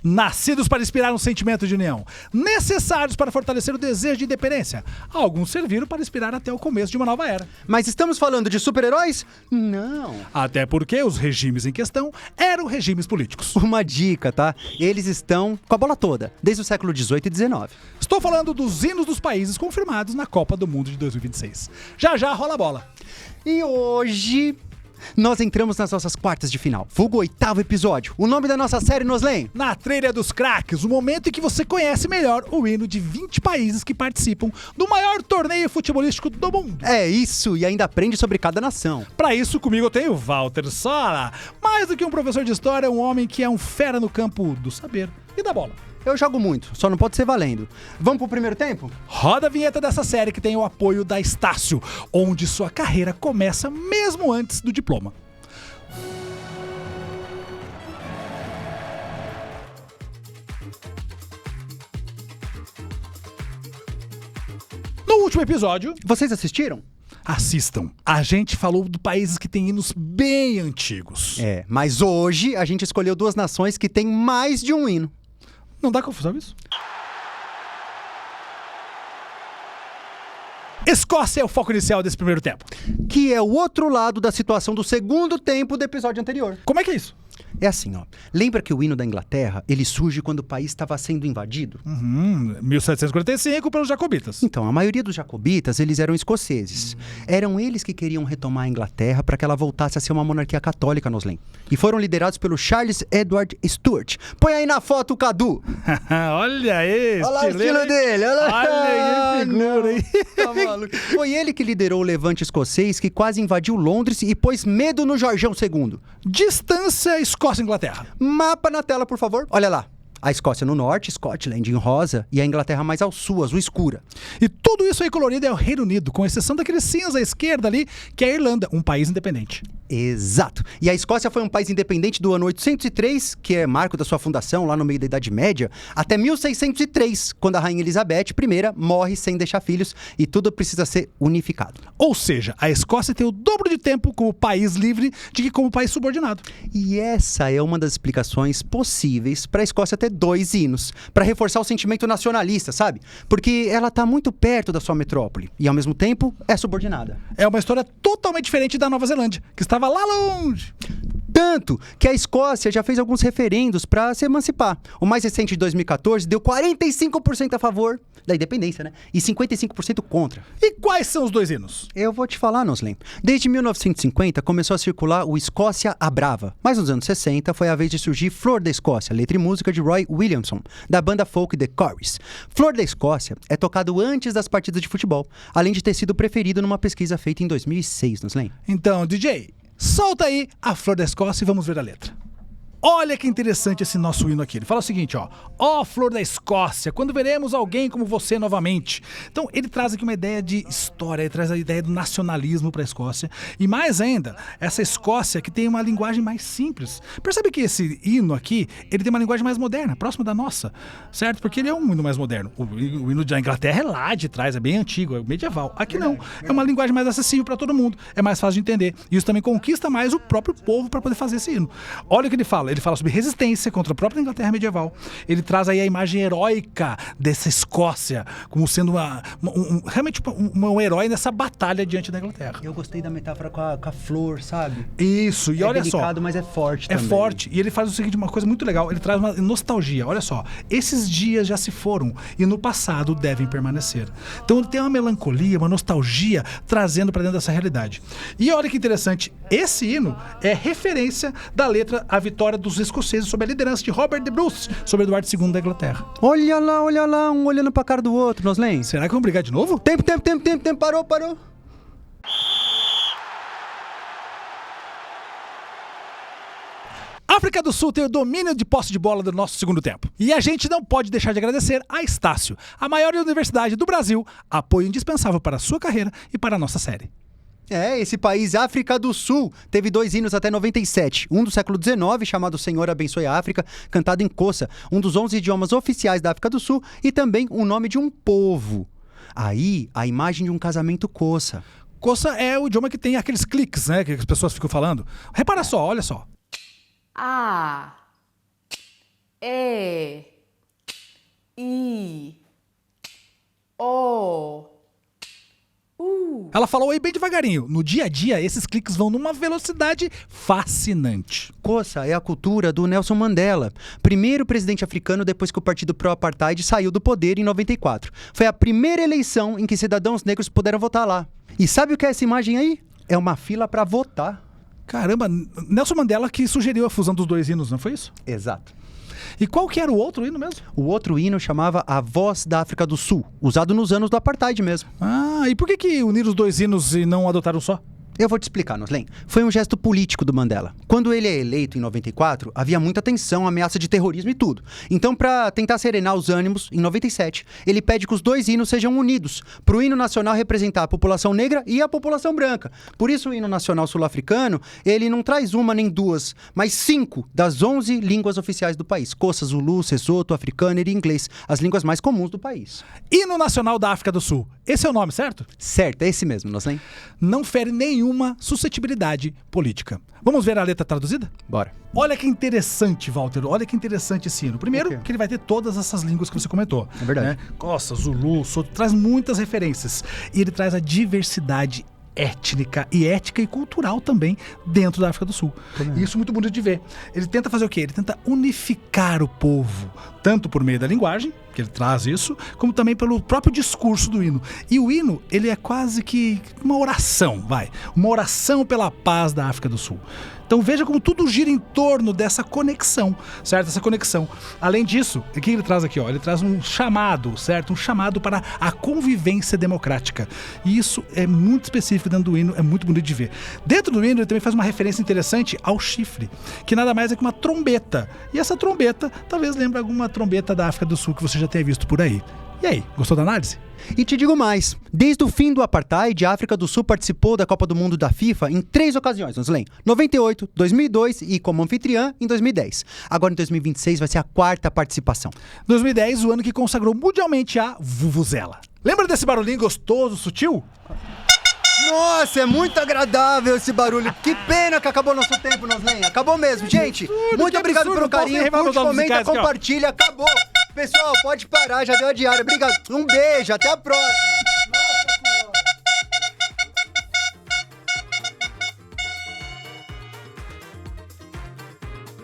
nascidos para inspirar um sentimento de união, necessários para fortalecer o desejo de independência. Alguns serviram para inspirar até o começo de uma nova era. Mas estamos falando de super-heróis? Não. Até porque os regimes em questão eram regimes políticos. Uma dica, tá? Eles estão com a bola toda, desde o século XVIII e XIX. Estou falando dos hinos dos países confirmados na Copa do Mundo de 2026. Já já rola a bola. E hoje nós entramos nas nossas quartas de final, vulgo 8º episódio. O nome da nossa série, Noslen? Na trilha dos craques, o momento em que você conhece melhor o hino de 20 países que participam do maior torneio futebolístico do mundo. É isso, e ainda aprende sobre cada nação. Para isso, comigo eu tenho o Walter Sola. Mais do que um professor de história, é um homem que é um fera no campo do saber e da bola. Eu jogo muito, só não pode ser valendo. Vamos pro primeiro tempo? Roda a vinheta dessa série que tem o apoio da Estácio, onde sua carreira começa mesmo antes do diploma. No último episódio, Vocês assistiram? assistam. A gente falou de países que têm hinos bem antigos. É, mas hoje a gente escolheu 2 nações que têm mais de um hino. Não dá confusão isso? Escócia é o foco inicial desse primeiro tempo. Que é o outro lado da situação do segundo tempo do episódio anterior. Como é que é isso? É assim, ó. Lembra que o hino da Inglaterra, ele surge quando o país estava sendo invadido? 1745 pelos jacobitas. Então, a maioria dos jacobitas, eles eram escoceses. Eram eles que queriam retomar a Inglaterra para que ela voltasse a ser uma monarquia católica, Noslen. E foram liderados pelo Charles Edward Stuart. Põe aí na foto o Cadu. Olha aí, Olha lá o estilo dele. Olha aí, que figura, hein? Tá maluco. Foi ele que liderou o levante escocês que quase invadiu Londres e pôs medo no Jorjão II. Distância Escócia-Inglaterra. Mapa na tela, por favor. Olha lá. A Escócia no norte, Scotland em rosa, e a Inglaterra mais ao sul, azul escura. E tudo isso aí colorido é o Reino Unido, com exceção daquele cinza à esquerda ali, que é a Irlanda, um país independente. Exato. E a Escócia foi um país independente do ano 803, que é marco da sua fundação lá no meio da Idade Média, até 1603, quando a Rainha Elizabeth I morre sem deixar filhos e tudo precisa ser unificado. Ou seja, a Escócia tem o dobro de tempo como país livre de que como país subordinado. E essa é uma das explicações possíveis para a Escócia ter 2 hinos, para reforçar o sentimento nacionalista, sabe? Porque ela tá muito perto da sua metrópole e, ao mesmo tempo, é subordinada. É uma história totalmente diferente da Nova Zelândia, que estava lá longe. Tanto que a Escócia já fez alguns referendos para se emancipar. O mais recente de 2014 deu 45% a favor da independência, né? E 55% contra. E quais são os 2 hinos? Eu vou te falar, Noslen. Desde 1950 começou a circular o Escócia à Brava. Mas nos anos 60 foi a vez de surgir Flor da Escócia, letra e música de Roy Williamson, da banda folk The Corrs. Flor da Escócia é tocado antes das partidas de futebol, além de ter sido preferido numa pesquisa feita em 2006, Noslen. Então, DJ, solta aí a Flor da Escócia e vamos ver a letra. Olha que interessante esse nosso hino aqui. Ele fala o seguinte, ó. Ó Flor da Escócia, quando veremos alguém como você novamente. Então, ele traz aqui uma ideia de história, ele traz a ideia do nacionalismo para a Escócia. E mais ainda, essa Escócia que tem uma linguagem mais simples. Percebe que esse hino aqui, ele tem uma linguagem mais moderna, próxima da nossa, certo? Porque ele é um hino mais moderno. O hino da Inglaterra é lá de trás, é bem antigo, é medieval. Aqui não, é uma linguagem mais acessível para todo mundo, é mais fácil de entender. E isso também conquista mais o próprio povo para poder fazer esse hino. Olha o que ele fala. Ele fala sobre resistência contra a própria Inglaterra medieval. Ele traz aí a imagem heróica dessa Escócia, como sendo realmente um herói nessa batalha diante da Inglaterra. Eu gostei da metáfora com a flor, sabe? Isso, e olha só. É delicado, mas é forte também. É forte, e ele faz o seguinte, uma coisa muito legal, ele traz uma nostalgia, olha só. Esses dias já se foram e no passado devem permanecer. Então ele tem uma melancolia, uma nostalgia, trazendo para dentro dessa realidade. E olha que interessante, esse hino é referência da letra A Vitória dos Escoceses sob a liderança de Robert de Bruce sobre Eduardo II da Inglaterra. Olha lá, um olhando pra cara do outro, Noslen. Será que vamos brigar de novo? Tempo, parou. África do Sul tem o domínio de posse de bola do nosso segundo tempo. E a gente não pode deixar de agradecer a Estácio, a maior universidade do Brasil, apoio indispensável para a sua carreira e para a nossa série. É, esse país, África do Sul, teve 2 hinos até 97. Um do século XIX, chamado Senhor Abençoe a África, cantado em Xhosa, um dos 11 idiomas oficiais da África do Sul, e também o nome de um povo. Aí, a imagem de um casamento Xhosa. Xhosa é o idioma que tem aqueles cliques, né, que as pessoas ficam falando. Repara só, olha só. A, E, I, O, U. Ela falou aí bem devagarinho. No dia a dia, esses cliques vão numa velocidade fascinante. Kossa é a cultura do Nelson Mandela, primeiro presidente africano depois que o partido pró-apartheid saiu do poder em 94. Foi a primeira eleição em que cidadãos negros puderam votar lá. E sabe o que é essa imagem aí? É uma fila para votar. Caramba, Nelson Mandela que sugeriu a fusão dos dois hinos, não foi isso? Exato. E qual que era o outro hino mesmo? O outro hino chamava A Voz da África do Sul, usado nos anos do apartheid mesmo. Ah, e por que uniram os dois hinos e não adotaram só? Eu vou te explicar, Noslen. Foi um gesto político do Mandela. Quando ele é eleito em 94, havia muita tensão, ameaça de terrorismo e tudo. Então, para tentar serenar os ânimos, em 97, ele pede que os dois hinos sejam unidos, para o hino nacional representar a população negra e a população branca. Por isso, o hino nacional sul-africano, ele não traz uma nem duas, mas 5 das 11 línguas oficiais do país. Kossa, Zulu, Sesotho, africano e inglês, as línguas mais comuns do país. Hino Nacional da África do Sul. Esse é o nome, certo? Certo, é esse mesmo, Noslen. Não fere nenhuma suscetibilidade política. Vamos ver a letra traduzida? Bora. Olha que interessante, Walter. Olha que interessante esse hino. Primeiro, que ele vai ter todas essas línguas que você comentou. É verdade. Né? Kossa, Zulu, Sotho, traz muitas referências. E ele traz a diversidade étnica e ética e cultural também dentro da África do Sul. E isso é muito bonito de ver. Ele tenta fazer o quê? Ele tenta unificar o povo, tanto por meio da linguagem, que ele traz isso, como também pelo próprio discurso do hino. E o hino, ele é quase que uma oração, uma oração pela paz da África do Sul. Então veja como tudo gira em torno dessa conexão, certo? Essa conexão. Além disso, o que ele traz aqui? Ele traz um chamado, certo? Um chamado para a convivência democrática. E isso é muito específico dentro do hino, é muito bonito de ver. Dentro do hino, ele também faz uma referência interessante ao chifre, que nada mais é que uma trombeta. E essa trombeta talvez lembre alguma trombeta da África do Sul que você já tenha visto por aí. E aí, gostou da análise? E te digo mais, desde o fim do apartheid, a África do Sul participou da Copa do Mundo da FIFA em 3 ocasiões, Noslen. 98, 2002 e como anfitriã em 2010. Agora em 2026 vai ser a 4ª participação. 2010, o ano que consagrou mundialmente a vuvuzela. Lembra desse barulhinho gostoso, sutil? Nossa, é muito agradável esse barulho. Que pena que acabou nosso tempo, Noslen. Acabou mesmo, gente. Muito obrigado pelo carinho. Curte, comenta, compartilha. Acabou. Pessoal, pode parar, já deu a diária. Obrigado. Um beijo, até a próxima. Nossa Senhora.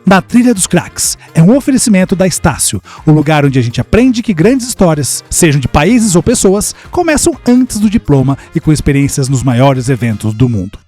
Na Trilha dos Craques é um oferecimento da Estácio, o lugar onde a gente aprende que grandes histórias, sejam de países ou pessoas, começam antes do diploma e com experiências nos maiores eventos do mundo.